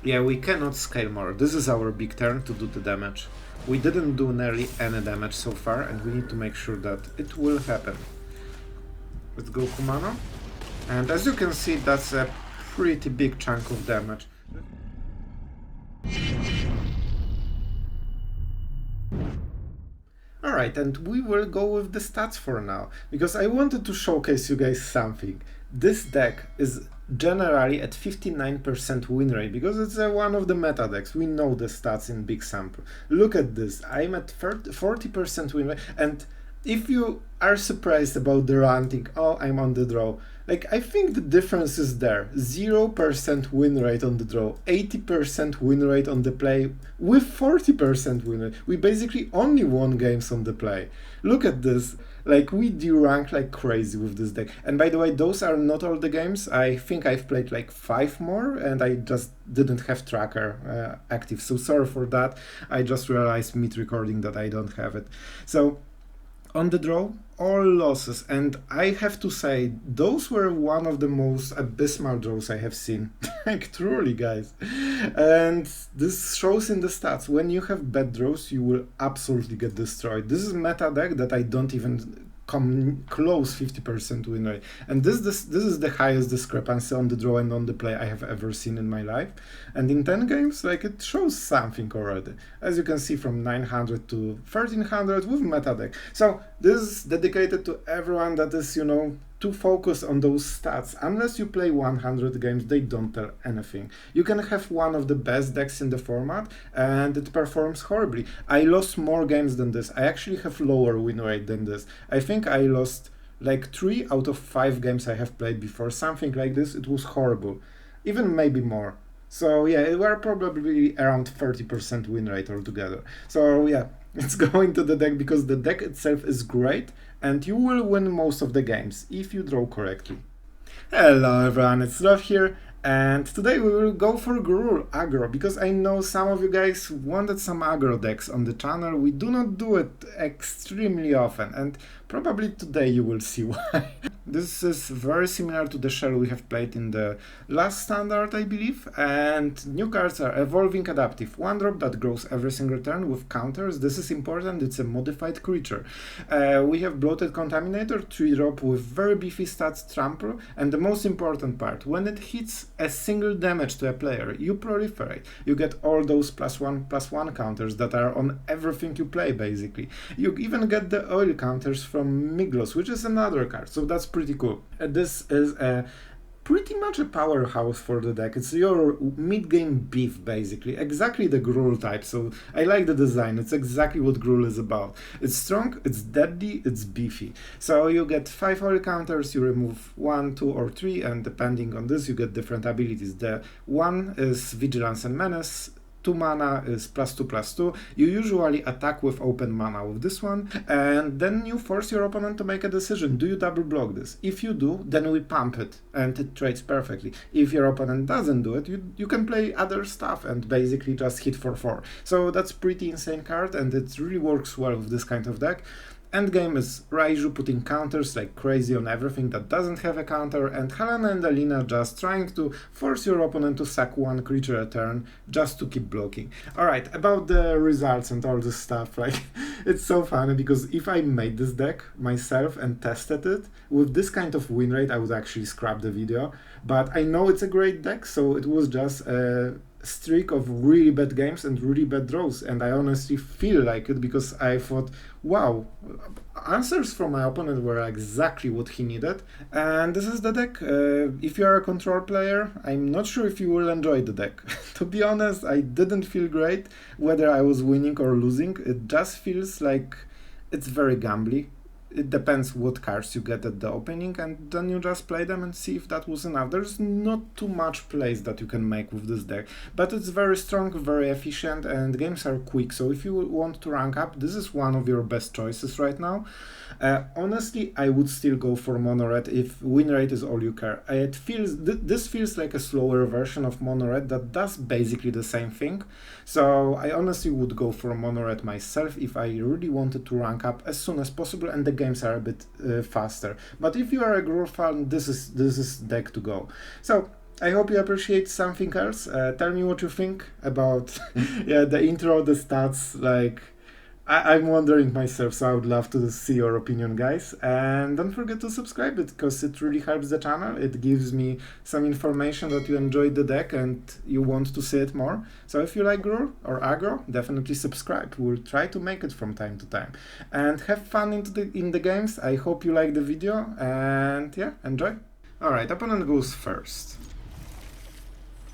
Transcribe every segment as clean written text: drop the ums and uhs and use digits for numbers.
Yeah, we cannot scale more. This is our big turn to do the damage. We didn't do nearly any damage so far, and we need to make sure that it will happen. Let's go Kumano. And as you can see, that's a pretty big chunk of damage. Alright, and we will go with the stats for now, because I wanted to showcase you guys something. This deck is generally at 59% win rate, because it's one of the meta decks. We know the stats in big sample. Look at this, I'm at 40% win rate, and if you are surprised about the ranting, oh, I'm on the draw, like, I think the difference is there. 0% win rate on the draw, 80% win rate on the play, with 40% win rate. We basically only won games on the play. Look at this. Like, we derank like crazy with this deck. And by the way, those are not all the games. I think I've played like 5 more, and I just didn't have tracker active. So sorry for that. I just realized mid-recording that I don't have it. So, on the draw, all losses, and I have to say, those were one of the most abysmal draws I have seen. Like, truly, guys. And this shows in the stats. When you have bad draws, you will absolutely get destroyed. This is meta deck that I don't even come close 50% win rate, and this is the highest discrepancy on the draw and on the play I have ever seen in my life. And in 10 games, like, it shows something already, as you can see, from 900 to 1300 with meta deck. So this is dedicated to everyone that is, you know, to focus on those stats. Unless you play 100 games, they don't tell anything. You can have one of the best decks in the format and it performs horribly. I lost more games than this. I actually have lower win rate than this. I think I lost like 3 out of 5 games I have played before, something like this. It was horrible, even maybe more. So yeah, we are probably around 30% win rate altogether. So yeah, let's go into the deck, because the deck itself is great and you will win most of the games if you draw correctly. Hello everyone, it's Sloth here, and today we will go for Gruul Aggro, because I know some of you guys wanted some aggro decks on the channel. We do not do it extremely often, and probably today you will see why. This is very similar to the shell we have played in the last standard, I believe, and new cards are Evolving Adaptive, 1-drop that grows every single turn with counters. This is important, it's a modified creature. We have Bloated Contaminator, 3-drop with very beefy stats, Trample, and the most important part, when it hits a single damage to a player, you proliferate. You get all those +1/+1 counters that are on everything you play, basically. You even get the oil counters from Miglos, which is another card, so that's pretty cool. This is pretty much a powerhouse for the deck. It's your mid-game beef, basically. Exactly the Gruul type, so I like the design. It's exactly what Gruul is about. It's strong, it's deadly, it's beefy. So you get 5 oil counters, you remove 1, 2, or 3, and depending on this, you get different abilities. The one is Vigilance and Menace. 2 mana is +2/+2. You usually attack with open mana with this one, and then you force your opponent to make a decision. Do you double block this? If you do, then we pump it, and it trades perfectly. If your opponent doesn't do it, you can play other stuff and basically just hit for 4. So that's pretty insane card, and it really works well with this kind of deck. Endgame is Raiju putting counters like crazy on everything that doesn't have a counter, and Halana and Alena just trying to force your opponent to sack 1 creature a turn just to keep blocking. Alright, about the results and all this stuff, like, it's so funny, because if I made this deck myself and tested it, with this kind of win rate I would actually scrap the video, but I know it's a great deck, so it was just a streak of really bad games and really bad draws, and I honestly feel like it, because I thought, wow, answers from my opponent were exactly what he needed, and this is the deck. If you are a control player, I'm not sure if you will enjoy the deck. To be honest, I didn't feel great whether I was winning or losing. It just feels like it's very gambly. It depends what cards you get at the opening, and then you just play them and see if that was enough. There's not too much plays that you can make with this deck, but it's very strong, very efficient, and games are quick, so if you want to rank up, this is one of your best choices right now. Honestly, I would still go for Mono Red if win rate is all you care. This feels like a slower version of Mono Red that does basically the same thing, so I honestly would go for Mono Red myself if I really wanted to rank up as soon as possible and the games are a bit faster. But if you are a Gruul fan, this is deck to go. So I hope you appreciate something else. Tell me what you think about yeah, the intro, the stats, like I'm wondering myself, so I would love to see your opinion, guys. And don't forget to subscribe it, because it really helps the channel. It gives me some information that you enjoyed the deck and you want to see it more. So if you like Gruul or Aggro, definitely subscribe. We'll try to make it from time to time. And have fun in the games. I hope you like the video, and yeah, enjoy. Alright, opponent goes first.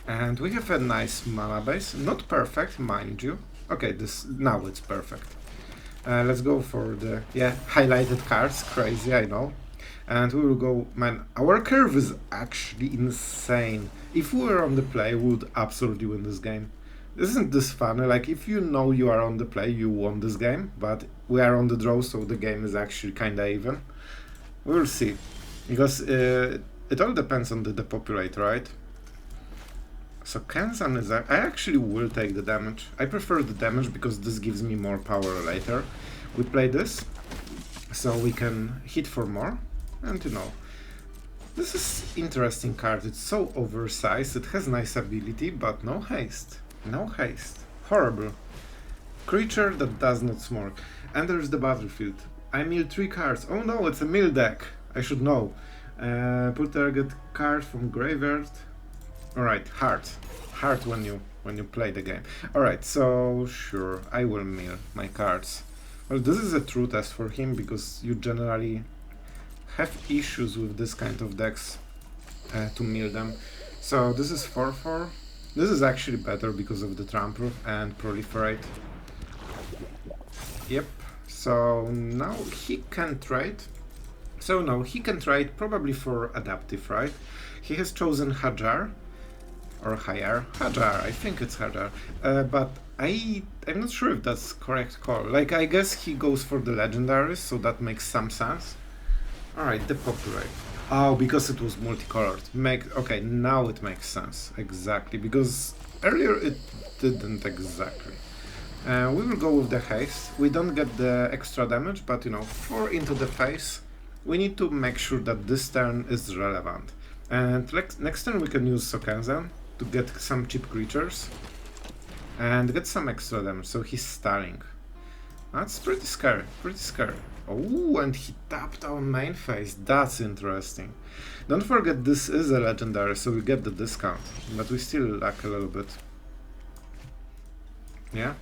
And we have a nice mana base. Not perfect, mind you. Okay, now it's perfect. Let's go for the, yeah, highlighted cards. Crazy, I know. And we will go, man, our curve is actually insane. If we were on the play, we would absolutely win this game. Isn't this funny? Like, if you know you are on the play, you won this game. But we are on the draw, so the game is actually kinda even. We'll see. Because it all depends on the depopulate, right? So Sokenzan is... I actually will take the damage. I prefer the damage because this gives me more power later. We play this, so we can hit for more. And you know, this is interesting card. It's so oversized, it has nice ability, but no haste. No haste. Horrible. Creature that does not smoke. Enters the battlefield. I mill 3 cards. Oh no, it's a mill deck. I should know. Put target card from graveyard. Alright, heart when you play the game. Alright, so sure, I will mill my cards. Well, this is a true test for him, because you generally have issues with this kind of decks to mill them. So this is 4/4. This is actually better because of the trample and proliferate. Yep, so now he can trade. So no, he can trade probably for adaptive, right? He has chosen Hajar. Or Hajar. Hajar, I think it's Hajar. But I'm not sure if that's correct call. Like, I guess he goes for the legendaries, so that makes some sense. Alright, depopulate. Oh, because it was multicolored. Okay, now it makes sense. Exactly, because earlier it didn't exactly. We will go with the haste. We don't get the extra damage, but you know, 4 into the face. We need to make sure that this turn is relevant. And next turn we can use Sokenzan to get some cheap creatures and get some extra damage, so he's stalling. That's pretty scary, pretty scary. Oh, and he tapped our main phase. That's interesting. Don't forget this is a legendary, so we get the discount, but we still lack a little bit. Yeah,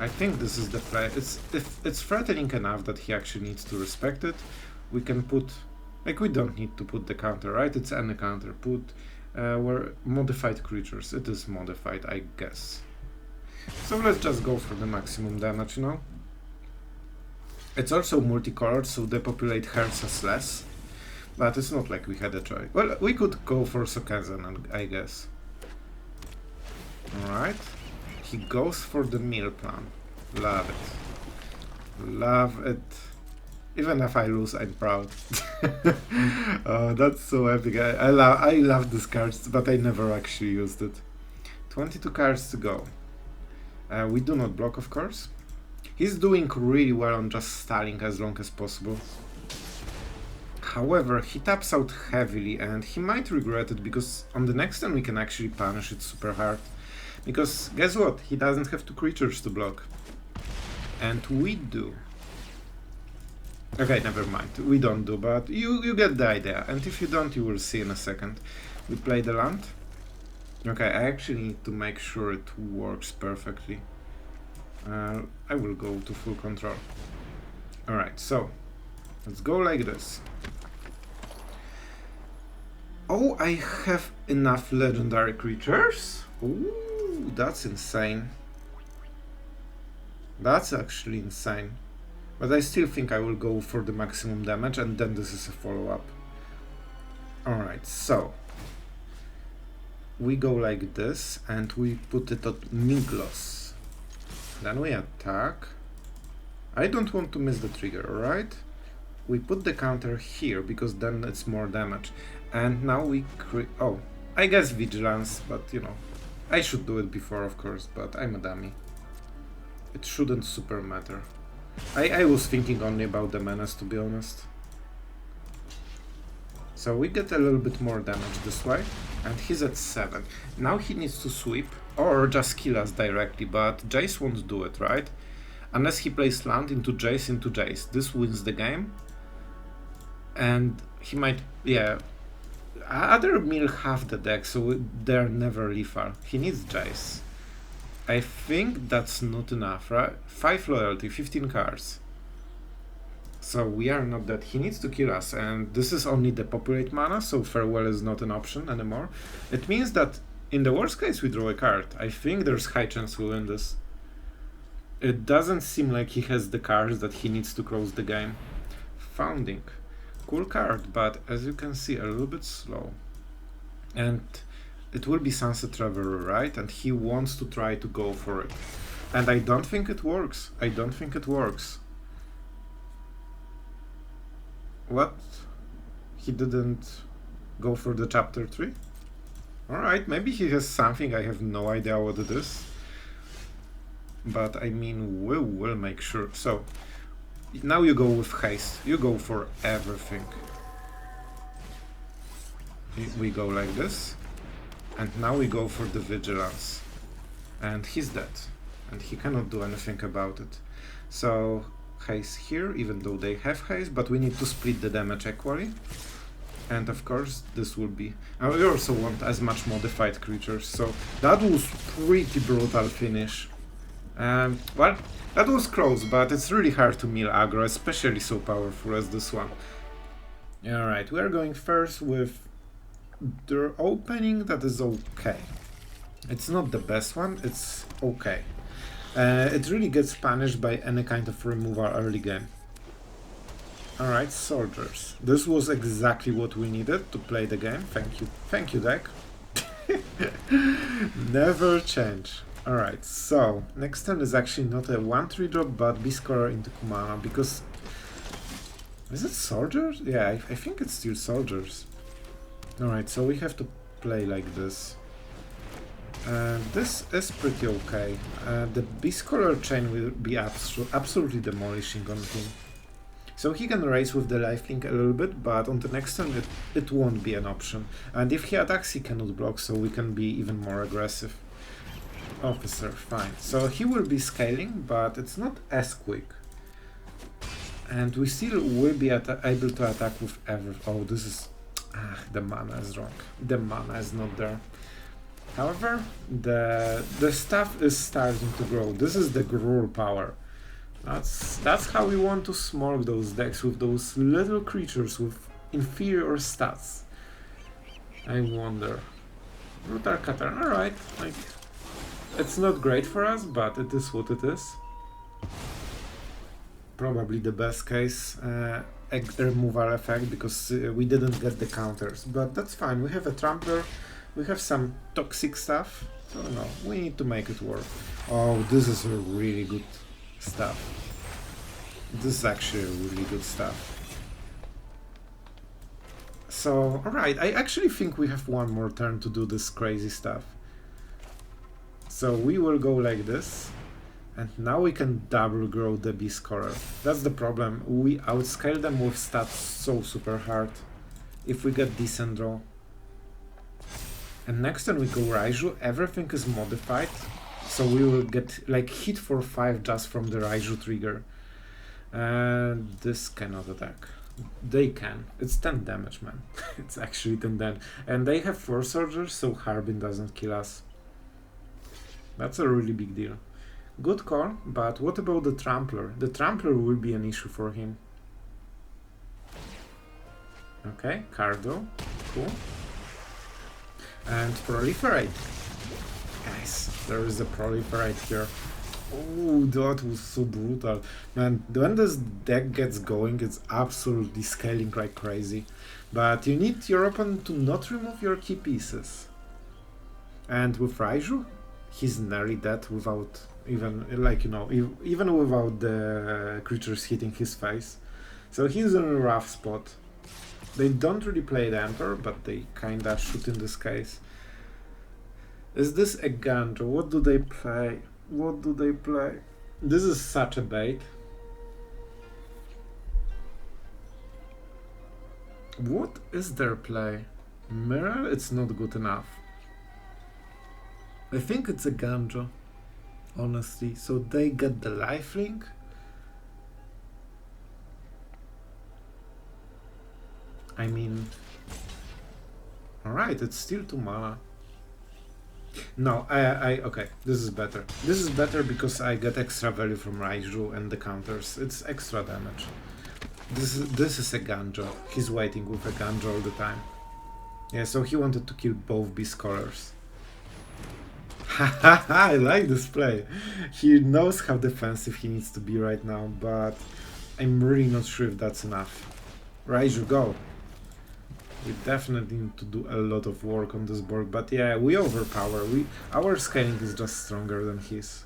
I think this is the play. It's threatening enough that he actually needs to respect it. We can put, like, we don't need to put the counter, right? It's any counter. Put were modified creatures. It is modified, I guess. So let's just go for the maximum damage, you know? It's also multicolored, so depopulate hurts us less. But it's not like we had a choice. Well, we could go for Sokenzan, I guess. Alright. He goes for the mill plan. Love it. Love it. Even if I lose, I'm proud. Oh, that's so epic. I love these cards, but I never actually used it. 22 cards to go. We do not block, of course. He's doing really well on just stalling as long as possible. However, he taps out heavily, and he might regret it, because on the next turn we can actually punish it super hard. Because guess what? He doesn't have 2 creatures to block. And we do. Okay, never mind. We don't do, but you get the idea. And if you don't, you will see in a second. We play the land. Okay, I actually need to make sure it works perfectly. I will go to full control. Alright, so let's go like this. Oh, I have enough legendary creatures? Ooh, that's insane. That's actually insane. But I still think I will go for the maximum damage, and then this is a follow-up. Alright, so we go like this, and we put it on Miglos. Then we attack. I don't want to miss the trigger, alright? We put the counter here, because then it's more damage. And now we oh, I guess Vigilance, but you know, I should do it before, of course, but I'm a dummy. It shouldn't super matter. I was thinking only about the menace, to be honest. So we get a little bit more damage this way. And he's at 7. Now he needs to sweep or just kill us directly, but Jace won't do it, right? Unless he plays land into Jace. This wins the game. And he might, yeah. Other mill half the deck, so they're never lethal. He needs Jace. I think that's not enough, right? 5 loyalty, 15 cards. So we are not dead. He needs to kill us, and this is only the populate mana, so farewell is not an option anymore. It means that in the worst case we draw a card. I think there's high chance we win this. It doesn't seem like he has the cards that he needs to close the game. Founding. Cool card, but as you can see, a little bit slow. And it will be Sunset Traveler, right? And he wants to try to go for it. And I don't think it works. I don't think it works. What? He didn't go for the chapter 3? Alright, maybe he has something, I have no idea what it is. But I mean, we will make sure. So, now you go with haste. You go for everything. We go like this. And now we go for the vigilance. And he's dead. And he cannot do anything about it. So, haste here, even though they have haste, but we need to split the damage equally. And of course, this will be... we also want as much modified creatures, so that was pretty brutal finish. Well, that was close, but it's really hard to mill aggro, especially so powerful as this one. Alright, we are going first with the opening that is okay. It's not the best one, it's okay. It really gets punished by any kind of removal early game. Alright, soldiers. This was exactly what we needed to play the game. Thank you. Thank you, deck. Never change. Alright, so next turn is actually not a 1/3 drop, but Beastcaller into Kumano, because... Is it soldiers? Yeah, I think it's still soldiers. Alright, so we have to play like this. This is pretty okay. The Beastcaller chain will be absolutely demolishing on him. So he can race with the lifelink a little bit, but on the next turn it won't be an option. And if he attacks, he cannot block, so we can be even more aggressive. Officer, fine. So he will be scaling, but it's not as quick. And we still will be able to attack with every... Oh, this is... the mana is wrong. The mana is not there. However, the stuff is starting to grow. This is the Gruul power. That's how we want to smorg those decks, with those little creatures with inferior stats. I wonder. Brutal Katarn, alright. Like, it's not great for us, but it is what it is. Probably the best case removal effect, because we didn't get the counters. But that's fine, we have a Trampler, we have some toxic stuff, so no, we need to make it work. Oh, this is a really good stuff. This is actually a really good stuff. So, alright, I actually think we have one more turn to do this crazy stuff. So we will go like this, and now we can double grow the Beastcaller. That's the problem, we outscale them with stats so super hard. If we get decent draw. And next turn we go Raiju, everything is modified, so we will get like hit for 5 just from the Raiju trigger. And this cannot attack. They can. It's 10 damage, man. It's actually 10 damage. And they have 4 soldiers, so Harbin doesn't kill us. That's a really big deal. Good call, but what about the Trampler? The Trampler will be an issue for him. Okay, Cardo. Cool. And Proliferate. Guys, there is a Proliferate here. Oh, that was so brutal. Man, when this deck gets going, it's absolutely scaling like crazy. But you need your opponent to not remove your key pieces. And with Raiju, he's nearly dead without even, like, you know, even without the creatures hitting his face. So he's in a rough spot. They don't really play the Emperor, but they kinda should in this case. Is this a Gandro? What do they play? What do they play? This is such a bait. What is their play? Mirror, it's not good enough. I think it's a Ganjo, honestly. So they get the lifelink. I mean, alright, it's still 2 mana. No, okay, this is better. This is better because I get extra value from Raiju and the counters. It's extra damage. This is a Ganjo. He's waiting with a Ganjo all the time. Yeah, so he wanted to kill both Beastcallers. Haha, I like this play. He knows how defensive he needs to be right now, but I'm really not sure if that's enough. Raiju, go. We definitely need to do a lot of work on this board, but yeah, we overpower. Our scaling is just stronger than his.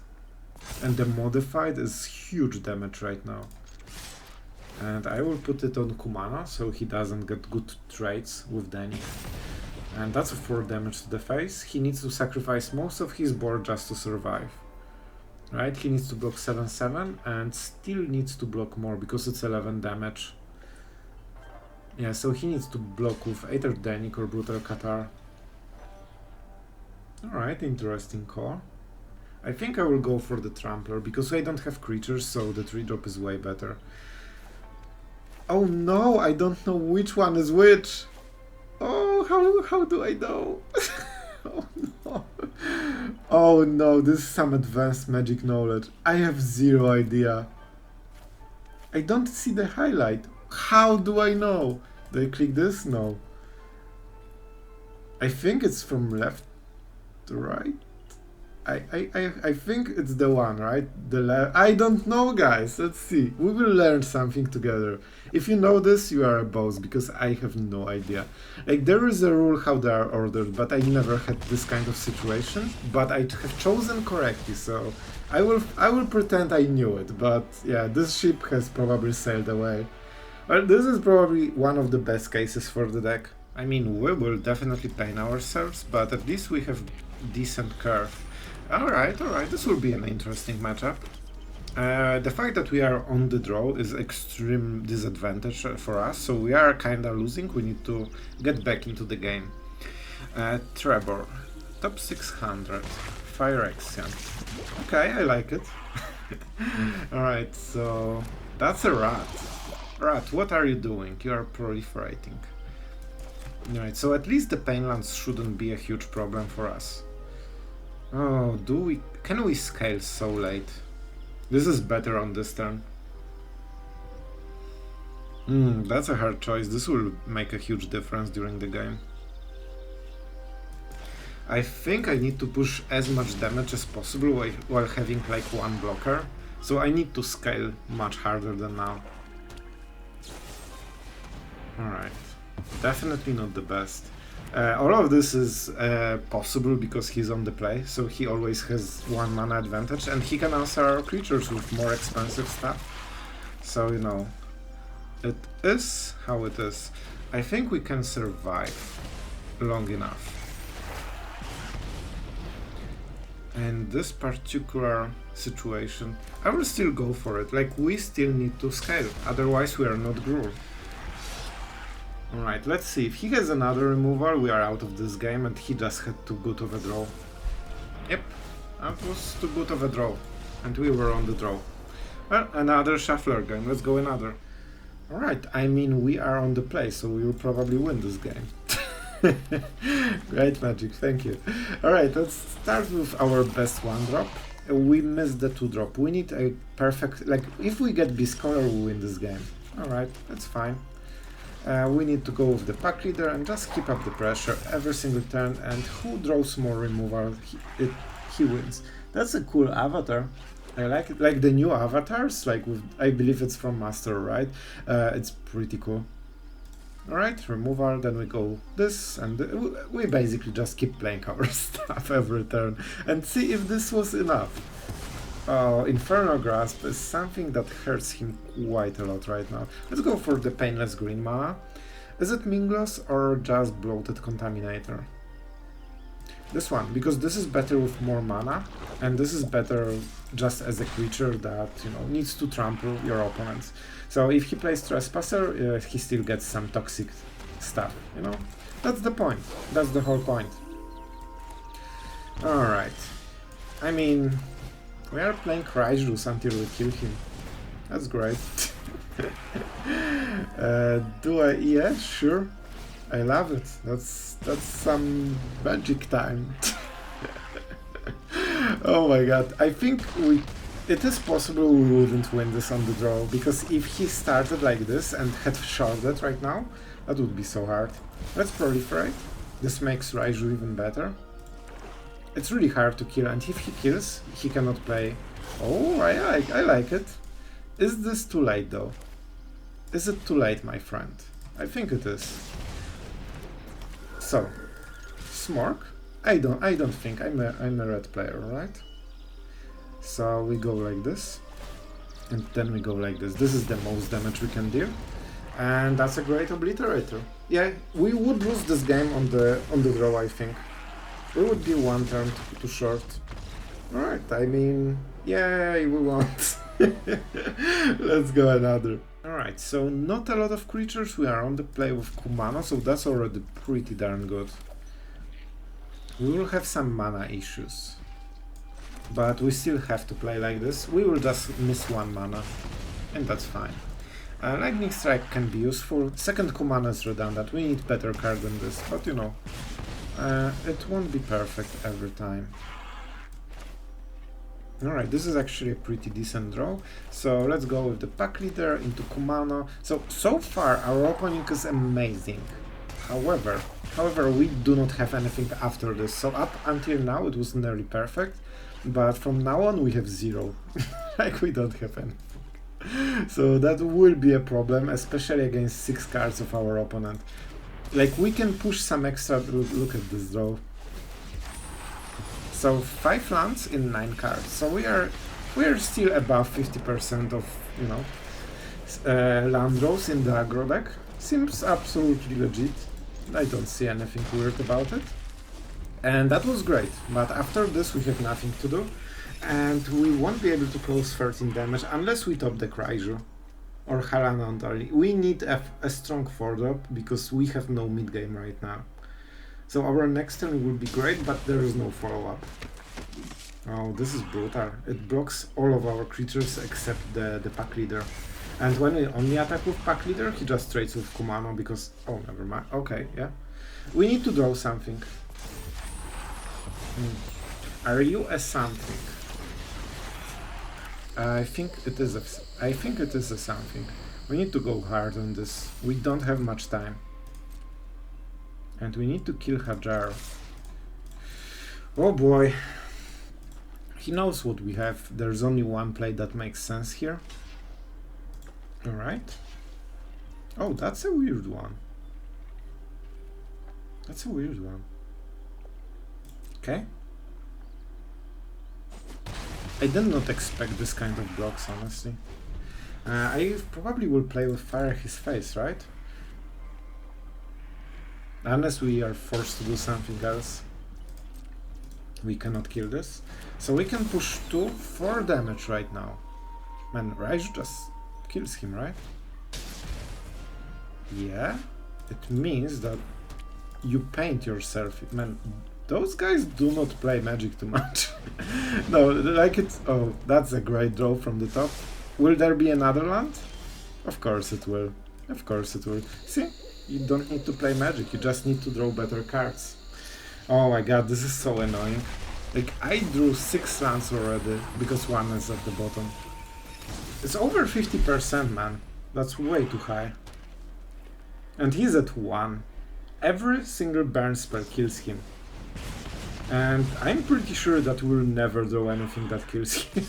And the modified is huge damage right now. And I will put it on Kumano, so he doesn't get good traits with Danny. And that's a 4 damage to the face. He needs to sacrifice most of his board just to survive. Right? He needs to block 7/7 and still needs to block more because it's 11 damage. Yeah, so he needs to block with either Danik or Brutal Qatar. Alright, interesting call. I think I will go for the Trampler because I don't have creatures, so the 3-drop is way better. Oh no, I don't know which one is which. Oh, how do I know? Oh no. Oh no, this is some advanced magic knowledge. I have zero idea. I don't see the highlight. How do I know? Do I click this? No. I think it's from left to right. I think it's the one, right? The left. I don't know, guys. Let's see. We will learn something together. If you know this, you are a boss, because I have no idea. Like, there is a rule how they are ordered, but I never had this kind of situation. But I have chosen correctly, so I will pretend I knew it. But yeah, this ship has probably sailed away. Well, this is probably one of the best cases for the deck. I mean, we will definitely pain ourselves, but at least we have decent curve. Alright, this will be an interesting matchup. The fact that we are on the draw is extreme disadvantage for us, so we are kinda losing. We need to get back into the game. Trevor, top 600, Phyrexian. Okay, I like it. Alright, so that's a rat. Rat, what are you doing? You are proliferating. Alright, so at least the Painlands shouldn't be a huge problem for us. Oh, can we scale so late? This is better on this turn. That's a hard choice. This will make a huge difference during the game. I think I need to push as much damage as possible while having like one blocker. So I need to scale much harder than now. Alright. Definitely not the best. All of this is possible because he's on the play, so he always has 1 mana advantage, and he can answer our creatures with more expensive stuff. So, you know, it is how it is. I think we can survive long enough. And this particular situation, I will still go for it. Like, we still need to scale, otherwise we are not Gruul. Alright, let's see. If he has another removal, we are out of this game, and he just had too good of a draw. Yep, that was too good of a draw. And we were on the draw. Well, another Shuffler game. Let's go another. Alright, I mean, we are on the play, so we will probably win this game. Great magic, thank you. Alright, let's start with our best 1-drop. We missed the 2-drop. We need a perfect... Like, if we get Beastcaller, we win this game. Alright, that's fine. We need to go with the Packleader and just keep up the pressure every single turn, and who draws more removal, he wins. That's a cool avatar. I like it. Like the new avatars, like with, I believe it's from Master, right? It's pretty cool. Alright, removal, then we go this, and we basically just keep playing our stuff every turn and see if this was enough. Infernal Grasp is something that hurts him quite a lot right now. Let's go for the Painless green mana. Is it Minglos or just Bloated Contaminator? This one, because this is better with more mana, and this is better just as a creature that, you know, needs to trample your opponents. So if he plays Trespasser, he still gets some toxic stuff, you know? That's the point. That's the whole point. Alright. I mean, we are playing Raiju until we kill him. That's great. Do I? Yeah, sure. I love it. That's some magic time. Oh my god. I think it is possible we wouldn't win this on the draw, because if he started like this and had sharded right now, that would be so hard. Let's proliferate. This makes Raiju even better. It's really hard to kill, and if he kills, he cannot play. Oh, I like it. Is this too late though? Is it too late, my friend? I think it is. So, Smork. I don't think I'm a red player, right? So we go like this, and then we go like this. This is the most damage we can deal, and that's a great obliterator. Yeah, we would lose this game on the draw, I think. We would be one turn too short. Alright, I mean, yay, we won't. Let's go another. Alright, so not a lot of creatures. We are on the play with Kumano, so that's already pretty darn good. We will have some mana issues, but we still have to play like this. We will just miss one mana, and that's fine. Lightning Strike can be useful. Second Kumano is redundant. We need better card than this, but you know, it won't be perfect every time. Alright, this is actually a pretty decent draw. So let's go with the Packleader into Kumano. So far our opening is amazing. However, we do not have anything after this. So up until now it was nearly perfect, but from now on we have zero. Like, we don't have anything. So that will be a problem, especially against 6 cards of our opponent. Like, we can push some extra. Look at this draw. So 5 lands in 9 cards. So we are still above 50% of, you know, land draws in the aggro deck. Seems absolutely legit. I don't see anything weird about it. And that was great. But after this we have nothing to do, and we won't be able to close 13 damage unless we top the Raiju or Halana on early. We need a strong 4-drop because we have no mid game right now. So our next turn will be great, but there is no follow-up. Oh, this is brutal. It blocks all of our creatures except the Packleader. And when we only attack with Packleader, he just trades with Kumano because... Oh, never mind. Okay, yeah. We need to draw something. Are you a something? I think it is a something. We need to go hard on this. We don't have much time. And we need to kill Hajar. Oh boy. He knows what we have. There's only one play that makes sense here. Alright. Oh, that's a weird one. That's a weird one. Okay. I did not expect this kind of blocks, honestly. I probably will play with Fire His Face, right? Unless we are forced to do something else. We cannot kill this. So we can push 2 for damage right now. Man, Raiju just kills him, right? Yeah. It means that you paint yourself. Man, those guys do not play Magic too much. No, like it's... Oh, that's a great draw from the top. Will there be another land? Of course it will. Of course it will. See? You don't need to play Magic, you just need to draw better cards. Oh my god, this is so annoying. Like, I drew 6 lands already, because 1 is at the bottom. It's over 50%, man. That's way too high. And he's at 1. Every single burn spell kills him. And I'm pretty sure that we'll never draw anything that kills him.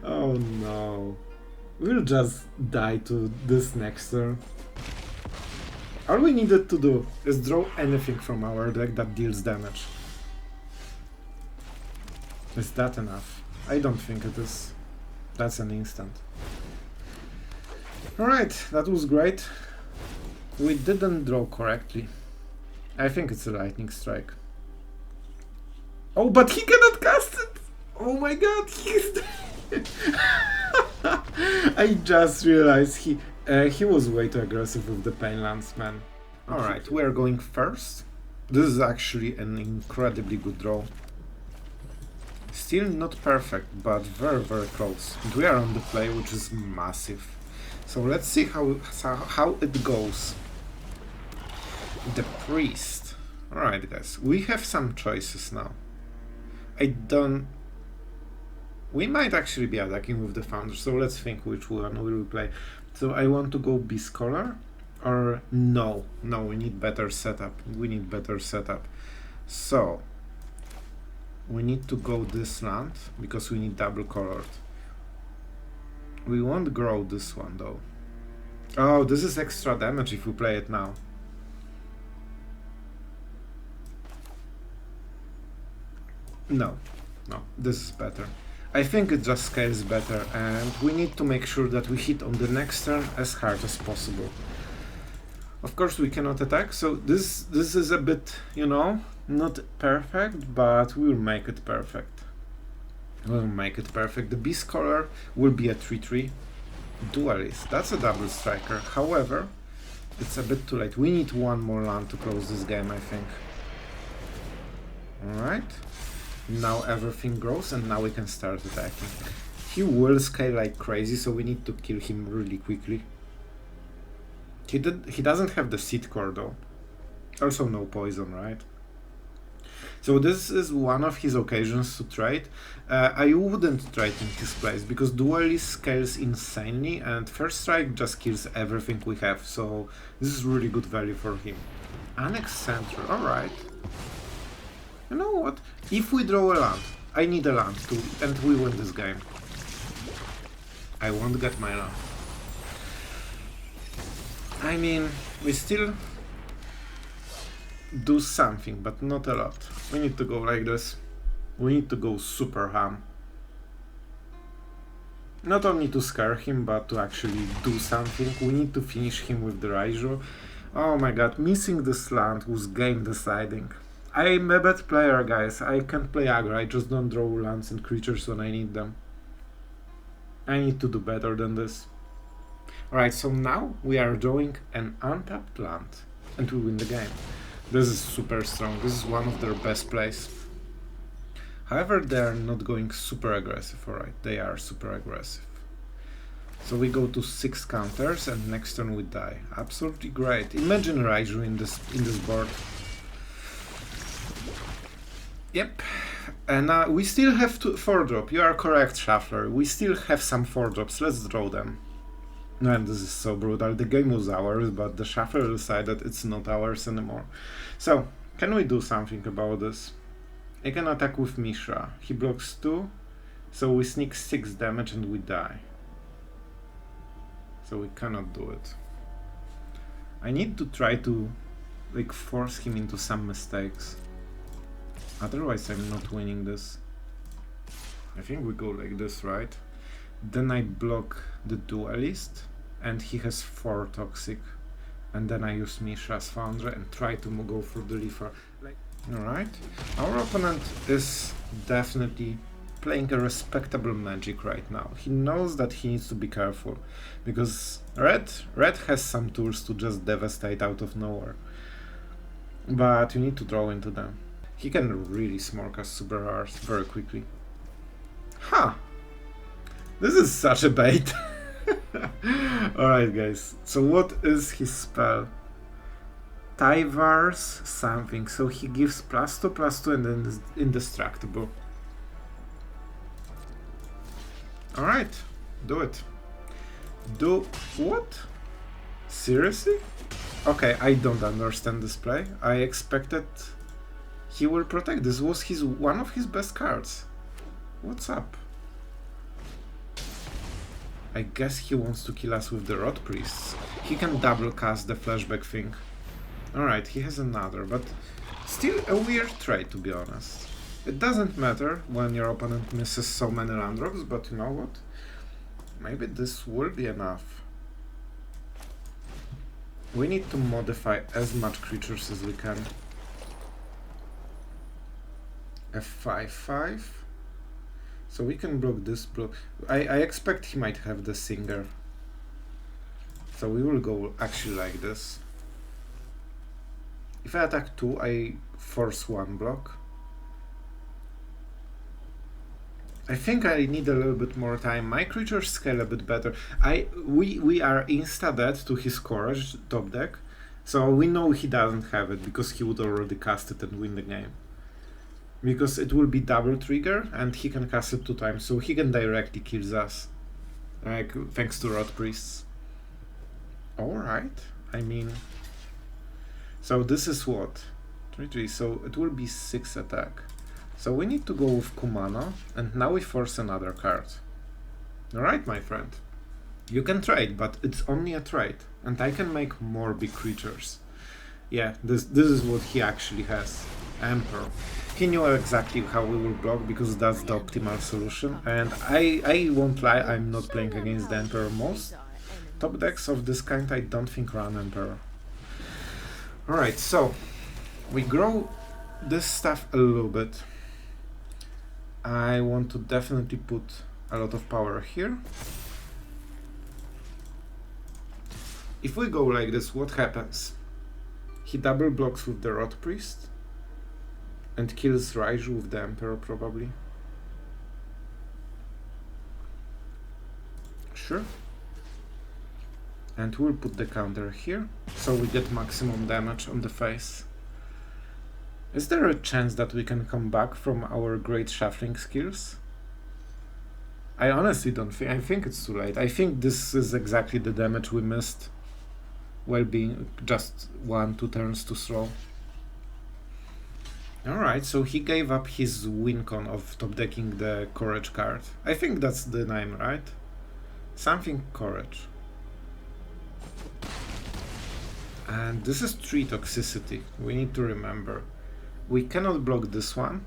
Oh no. We'll just die to this next turn. All we needed to do is draw anything from our deck that deals damage. Is that enough? I don't think it is. That's an instant. Alright, that was great. We didn't draw correctly. I think it's a lightning strike. Oh, but he cannot cast it! Oh my god, he's dead! I just realized he was way too aggressive with the Painlands, man. Alright, we are going first. This is actually an incredibly good draw. Still not perfect, but very, very close. And we are on the play, which is massive. So let's see how it goes. The priest. Alright guys, we have some choices now. We might actually be attacking with the founder, so let's think which one will we play. So I want to go Beastcaller, or no, we need better setup. So we need to go this land because we need double colored. We won't grow this one though. Oh, this is extra damage if we play it now. No, this is better. I think it just scales better, and we need to make sure that we hit on the next turn as hard as possible. Of course we cannot attack, so this is a bit, you know, not perfect, but we'll make it perfect. The Beastcaller will be a 3/3. Duelist, that's a double striker. However, it's a bit too late. We need one more land to close this game, I think. Alright. Now everything grows, and now we can start attacking. He will scale like crazy, so we need to kill him really quickly. He doesn't have the seed core though. Also no poison, right? So this is one of his occasions to trade. I wouldn't trade in his place because Duelist scales insanely and First Strike just kills everything we have, so this is really good value for him. Annex Center, alright. You know what? If we draw a land, I need a land too, and we win this game. I won't get my land. I mean, we still do something, but not a lot. We need to go like this. We need to go super ham. Not only to scare him, but to actually do something. We need to finish him with the Raiju. Oh my god, missing this land was game deciding. I'm a bad player, guys. I can't play aggro. I just don't draw lands and creatures when I need them. I need to do better than this. Alright, so now we are drawing an untapped land and we win the game. This is super strong. This is one of their best plays. However, they are not going super aggressive, alright. They are super aggressive. So we go to 6 counters and next turn we die. Absolutely great. Imagine Raiju in this board. Yep. And we still have 4 drop. You are correct, Shuffler. We still have some 4 drops. Let's draw them. And this is so brutal. The game was ours, but the Shuffler decided it's not ours anymore. So, can we do something about this? I can attack with Mishra. He blocks 2, so we sneak 6 damage and we die. So we cannot do it. I need to try to like force him into some mistakes. Otherwise I'm not winning this. I think we go like this, right? Then I block the Duelist and he has 4 toxic. And then I use Mishra's Foundry and try to go for the Leafer. Alright, our opponent is definitely playing a respectable magic right now. He knows that he needs to be careful, because Red has some tools to just devastate out of nowhere. But you need to draw into them. He can really smork us super hard very quickly. Huh! This is such a bait! Alright guys, so what is his spell? Tyvar's something, so he gives +2/+2 and then is indestructible. Alright, do it. Do what? Seriously? Okay, I don't understand this play. I expected he will protect. This was one of his best cards. What's up? I guess he wants to kill us with the Rot Priests. He can double cast the flashback thing. Alright, he has another, but still a weird trade, to be honest. It doesn't matter when your opponent misses so many land drops, but you know what? Maybe this will be enough. We need to modify as much creatures as we can. A 5/5. So we can block this block. I expect he might have the Singer. So we will go actually like this. If I attack 2, I force 1 block. I think I need a little bit more time. My creatures scale a bit better. We are insta-dead to his Courage top deck, so we know he doesn't have it because he would already cast it and win the game. Because it will be double trigger and he can cast it 2 times, so he can directly kill us. Like, thanks to Rot Priests. Alright, I mean... So this is what? 3-3, so it will be 6 attack. So we need to go with Kumano, and now we force another card. Alright, my friend. You can trade, but it's only a trade, and I can make more big creatures. Yeah, this is what he actually has. Emperor. He knew exactly how we will block, because that's the optimal solution, and I won't lie, I'm not playing against the Emperor. Most top decks of this kind I don't think run Emperor. Alright, so we grow this stuff a little bit. I want to definitely put a lot of power here. If we go like this, what happens? He double blocks with the Rot Priest and kills Raiju with the Emperor probably. Sure. And we'll put the counter here, so we get maximum damage on the face. Is there a chance that we can come back from our great shuffling skills? I honestly don't think. I think it's too late. I think this is exactly the damage we missed while being just 1-2 turns too slow. Alright, so he gave up his win con of top decking the Courage card. I think that's the name, right? Something Courage. And this is 3 toxicity. We need to remember. We cannot block this one,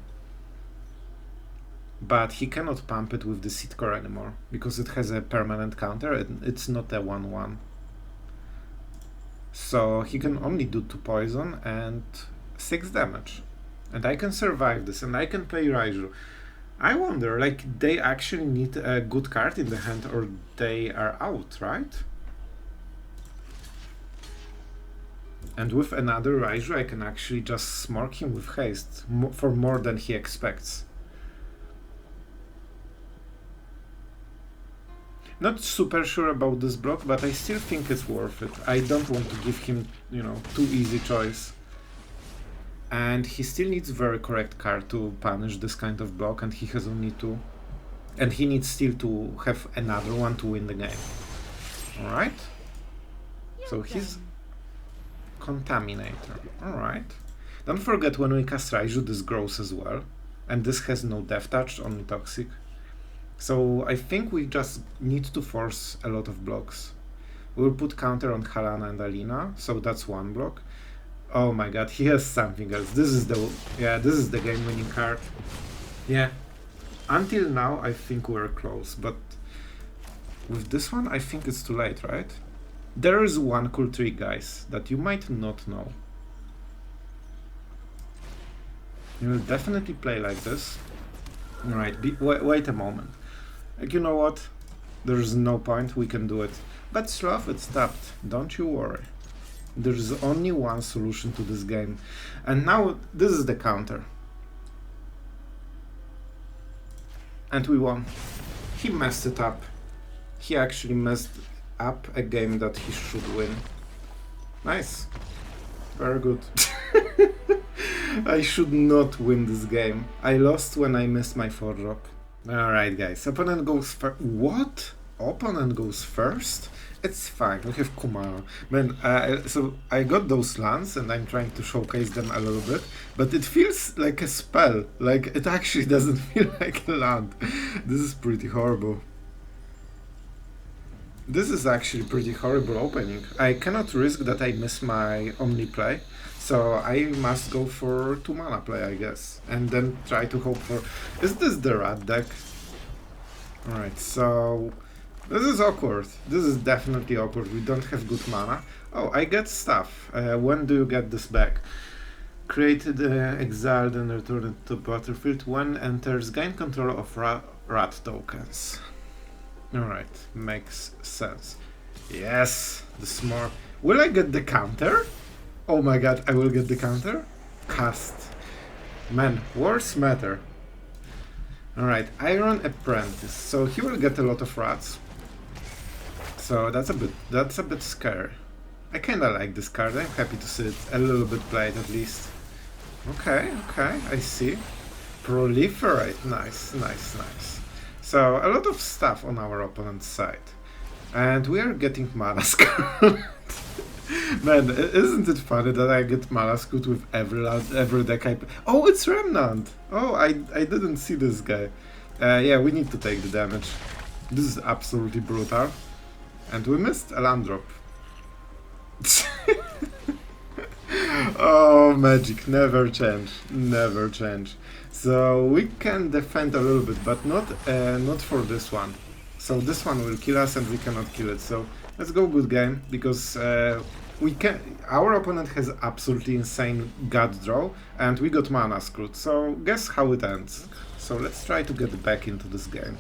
but he cannot pump it with the Seed Core anymore, because it has a permanent counter and it's not a 1-1. So he can only do 2 poison and 6 damage. And I can survive this, and I can play Raiju. I wonder, like, they actually need a good card in the hand, or they are out, right? And with another Raiju, I can actually just smork him with haste for more than he expects. Not super sure about this block, but I still think it's worth it. I don't want to give him, you know, too easy choice. And he still needs very correct card to punish this kind of block, and he has only 2. And he needs still to have another one to win the game. Alright? So he's Contaminator. Alright. Don't forget, when we cast Raiju, this grows as well. And this has no Death Touch, only Toxic. So I think we just need to force a lot of blocks. We'll put counter on Halana and Alena, so that's 1 block. Oh my god, he has something else. This is the game-winning card. Yeah. Until now, I think we're close, but with this one, I think it's too late, right? There is one cool trick, guys, that you might not know. You will definitely play like this. Alright, wait a moment. Like, you know what? There's no point, we can do it. But Sloth, it's tapped, don't you worry. There's only one solution to this game. And now, this is the counter. And we won. He messed it up. He actually messed up a game that he should win. Nice. Very good. I should not win this game. I lost when I missed my 4-drop. Alright guys, opponent goes first. What? Opponent goes first? It's fine, we have Kumano. Man, so I got those lands and I'm trying to showcase them a little bit, but it feels like a spell. Like, it actually doesn't feel like a land. This is pretty horrible. This is actually pretty horrible opening. I cannot risk that I miss my Omni play, so I must go for 2 mana play, I guess, and then try to hope for... Is this the rat deck? Alright, so... This is awkward. This is definitely awkward. We don't have good mana. Oh, I get stuff. When do you get this back? Created exiled and returned to battlefield. When enters, gain control of rat tokens. Alright, makes sense. Yes, the smart. Will I get the counter? Oh my god, I will get the counter? Cast. Man, words matter. Alright, Iron Apprentice. So he will get a lot of rats. So that's a bit scary. I kinda like this card. I'm happy to see it a little bit played at least. Okay, I see. Proliferate. Nice. So a lot of stuff on our opponent's side. And we are getting Mana Scout. Man, isn't it funny that I get Mana Scout with every deck I play? Oh, it's Remnant! Oh, I didn't see this guy. Yeah, we need to take the damage. This is absolutely brutal. And we missed a land drop. Oh, magic, never change. So we can defend a little bit, but not for this one. So this one will kill us and we cannot kill it. So let's go good game, because our opponent has absolutely insane god draw and we got mana screwed. So guess how it ends. So let's try to get back into this game.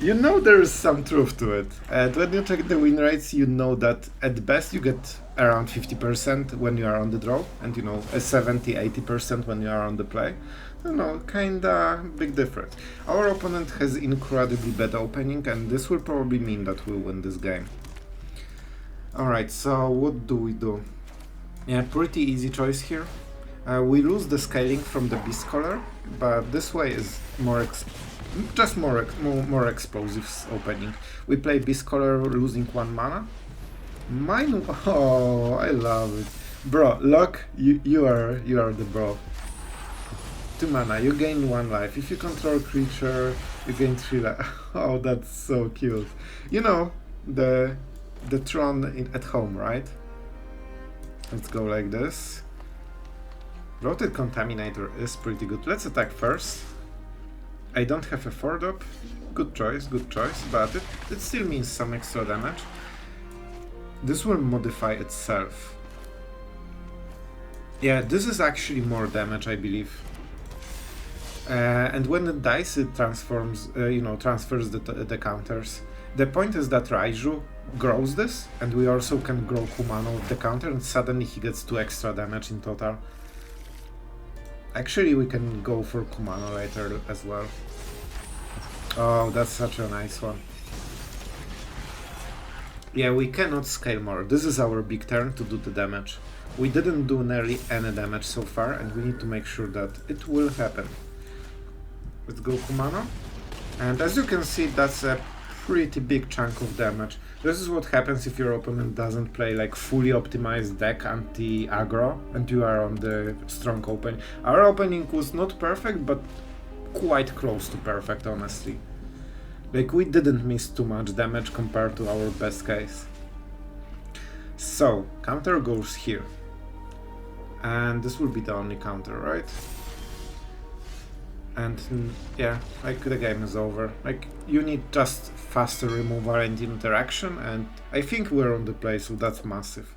You know there is some truth to it. When you check the win rates, you know that at best you get around 50% when you are on the draw, and you know a 70-80% when you are on the play. You know, kinda big difference. Our opponent has incredibly bad opening, and this will probably mean that we'll win this game. Alright, so what do we do? Yeah, pretty easy choice here. We lose the scaling from the Beastcaller, but this way is more explosive opening. We play Beastcaller losing 1 mana. Oh, I love it. Bro, Locke, you are the bro. 2 mana, you gain 1 life. If you control creature, you gain 3 life. Oh, that's so cute. You know, the Tron at home, right? Let's go like this. Bloated Contaminator is pretty good. Let's attack first. I don't have a 4-drop. Good choice, but it still means some extra damage. This will modify itself. Yeah, this is actually more damage, I believe. And when it dies, it transfers the counters. The point is that Raiju grows this, and we also can grow Kumano with the counter, and suddenly he gets 2 extra damage in total. Actually, we can go for Kumano later as well. Oh, that's such a nice one. Yeah, we cannot scale more. This is our big turn to do the damage. We didn't do nearly any damage so far, and we need to make sure that it will happen. Let's go Kumano. And as you can see, that's a pretty big chunk of damage. This is what happens if your opponent doesn't play like fully optimized deck anti-aggro and you are on the strong opening. Our opening was not perfect, but quite close to perfect, honestly. Like, we didn't miss too much damage compared to our best case. So, counter goes here. And this will be the only counter, right? And yeah, like, the game is over. Like, you need just faster removal and interaction, and I think we're on the play, so that's massive.